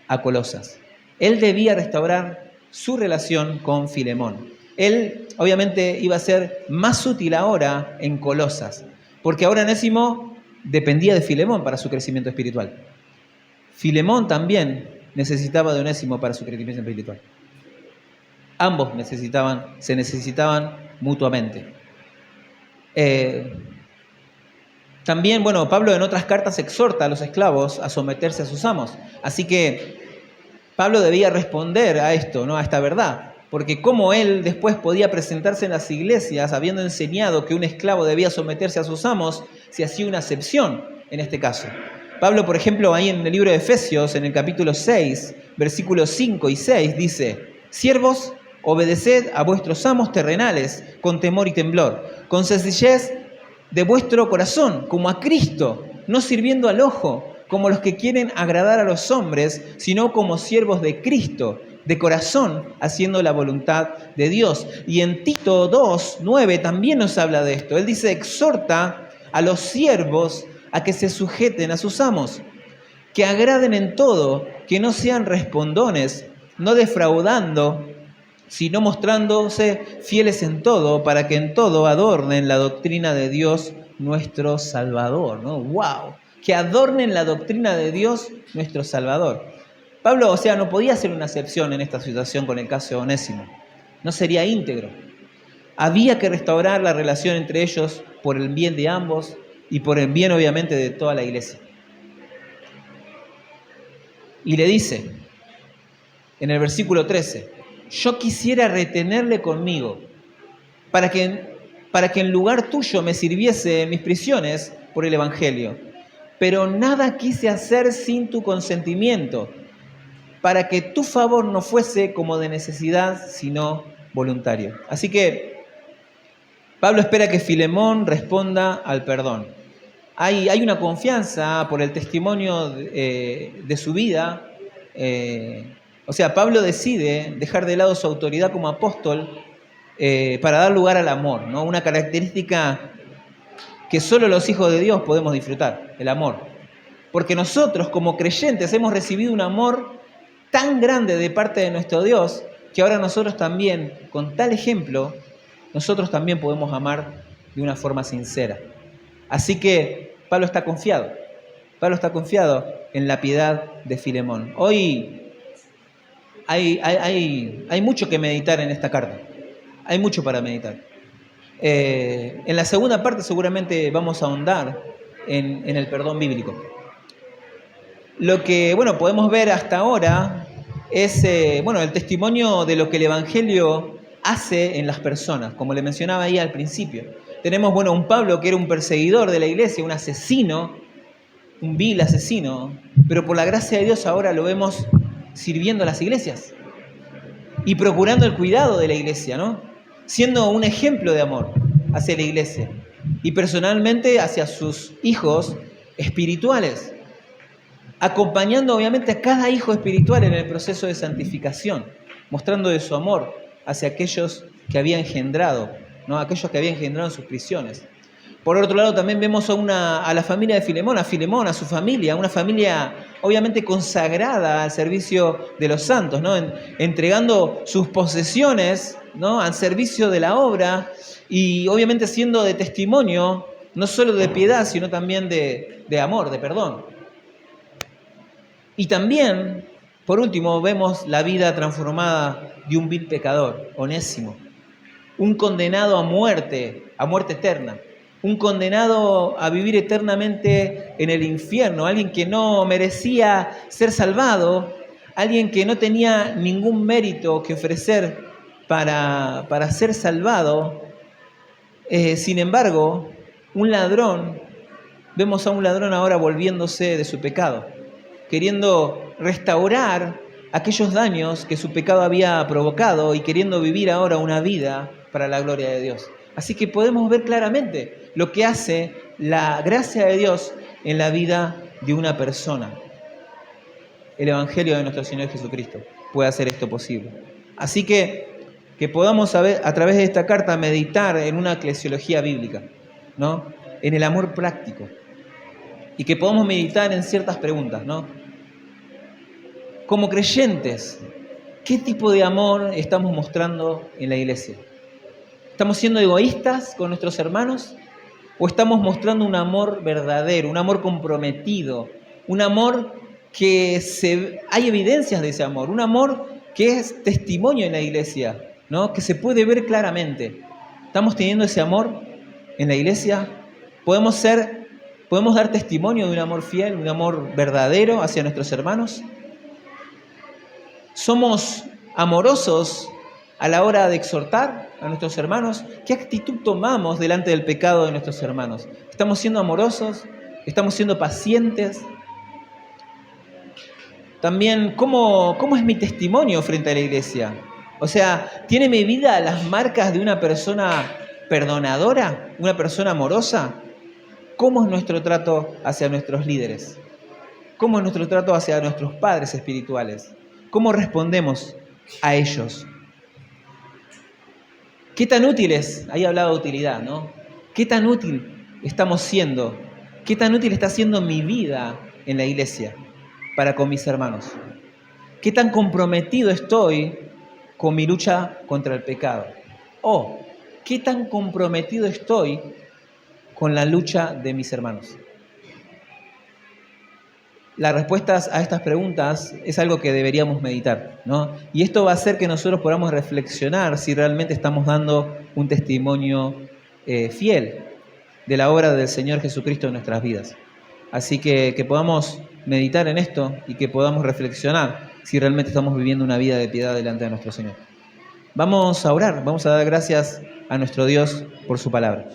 a Colosas. Él debía restaurar su relación con Filemón. Él obviamente iba a ser más útil ahora en Colosas, porque ahora Onésimo dependía de Filemón para su crecimiento espiritual. Filemón también necesitaba de Onésimo para su crecimiento espiritual. Ambos se necesitaban mutuamente. También, Pablo en otras cartas exhorta a los esclavos a someterse a sus amos. Así que Pablo debía responder a esto, ¿no?, a esta verdad. Porque cómo él después podía presentarse en las iglesias habiendo enseñado que un esclavo debía someterse a sus amos, si hacía una acepción en este caso. Pablo, por ejemplo, ahí en el libro de Efesios, en el capítulo 6, versículos 5 y 6, dice: siervos, obedeced a vuestros amos terrenales con temor y temblor, con sencillez de vuestro corazón, como a Cristo, no sirviendo al ojo, como los que quieren agradar a los hombres, sino como siervos de Cristo, de corazón, haciendo la voluntad de Dios. Y en Tito 2:9 también nos habla de esto. Él dice: exhorta a los siervos a que se sujeten a sus amos, que agraden en todo, que no sean respondones, no defraudando, sino mostrándose fieles en todo, para que en todo adornen la doctrina de Dios nuestro Salvador, ¿no? ¡Wow! Que adornen la doctrina de Dios nuestro Salvador. Pablo, no podía hacer una excepción en esta situación con el caso de Onésimo. No sería íntegro. Había que restaurar la relación entre ellos por el bien de ambos y por el bien, obviamente, de toda la iglesia. Y le dice, en el versículo 13, yo quisiera retenerle conmigo, para que en lugar tuyo me sirviese en mis prisiones por el Evangelio. Pero nada quise hacer sin tu consentimiento, para que tu favor no fuese como de necesidad, sino voluntario. Así que Pablo espera que Filemón responda al perdón. Hay una confianza por el testimonio de su vida. Pablo decide dejar de lado su autoridad como apóstol para dar lugar al amor, ¿no? Una característica que solo los hijos de Dios podemos disfrutar, el amor. Porque nosotros como creyentes hemos recibido un amor tan grande de parte de nuestro Dios, que ahora nosotros también, con tal ejemplo, nosotros también podemos amar de una forma sincera. Así que Pablo está confiado en la piedad de Filemón. Hoy hay mucho que meditar en esta carta, hay mucho para meditar. En la segunda parte seguramente vamos a ahondar en el perdón bíblico. Lo que podemos ver hasta ahora es el testimonio de lo que el Evangelio hace en las personas, como le mencionaba ahí al principio. Tenemos un Pablo que era un perseguidor de la iglesia, un asesino, un vil asesino, pero por la gracia de Dios ahora lo vemos sirviendo a las iglesias y procurando el cuidado de la iglesia, ¿no? Siendo un ejemplo de amor hacia la iglesia y personalmente hacia sus hijos espirituales, acompañando obviamente a cada hijo espiritual en el proceso de santificación, mostrando de su amor hacia aquellos que había engendrado, ¿no? Aquellos que había engendrado en sus prisiones. Por otro lado, también vemos a la familia de Filemón, a su familia, una familia obviamente consagrada al servicio de los santos, ¿no? Entregando sus posesiones, ¿no? Al servicio de la obra y obviamente siendo de testimonio, no solo de piedad, sino también de amor, de perdón. Y también, por último, vemos la vida transformada de un vil pecador, Onésimo, un condenado a muerte eterna, un condenado a vivir eternamente en el infierno, alguien que no merecía ser salvado, alguien que no tenía ningún mérito que ofrecer para ser salvado. Sin embargo, vemos a un ladrón ahora volviéndose de su pecado, queriendo restaurar aquellos daños que su pecado había provocado y queriendo vivir ahora una vida para la gloria de Dios. Así que podemos ver claramente lo que hace la gracia de Dios en la vida de una persona. El Evangelio de nuestro Señor Jesucristo puede hacer esto posible. Así que podamos a través de esta carta meditar en una eclesiología bíblica, ¿no? En el amor práctico. Y que podamos meditar en ciertas preguntas, ¿no? Como creyentes, ¿qué tipo de amor estamos mostrando en la iglesia? ¿Estamos siendo egoístas con nuestros hermanos? ¿O estamos mostrando un amor verdadero, un amor comprometido, un amor que hay evidencias de ese amor, un amor que es testimonio en la iglesia, ¿no? Que se puede ver claramente? ¿Estamos teniendo ese amor en la iglesia? ¿Podemos dar testimonio de un amor fiel, un amor verdadero hacia nuestros hermanos? ¿Somos amorosos a la hora de exhortar a nuestros hermanos? ¿Qué actitud tomamos delante del pecado de nuestros hermanos? ¿Estamos siendo amorosos? ¿Estamos siendo pacientes? También, ¿cómo es mi testimonio frente a la iglesia? O sea, ¿tiene mi vida las marcas de una persona perdonadora, una persona amorosa? ¿Cómo es nuestro trato hacia nuestros líderes? ¿Cómo es nuestro trato hacia nuestros padres espirituales? ¿Cómo respondemos a ellos? ¿Qué tan útil es? Ahí hablaba de utilidad, ¿no? ¿Qué tan útil estamos siendo? ¿Qué tan útil está siendo mi vida en la iglesia para con mis hermanos? ¿Qué tan comprometido estoy con mi lucha contra el pecado? ¿O qué tan comprometido estoy con la lucha de mis hermanos? Las respuestas a estas preguntas es algo que deberíamos meditar, ¿no? Y esto va a hacer que nosotros podamos reflexionar si realmente estamos dando un testimonio fiel de la obra del Señor Jesucristo en nuestras vidas. Así que podamos meditar en esto y que podamos reflexionar si realmente estamos viviendo una vida de piedad delante de nuestro Señor. Vamos a orar, vamos a dar gracias a nuestro Dios por su palabra.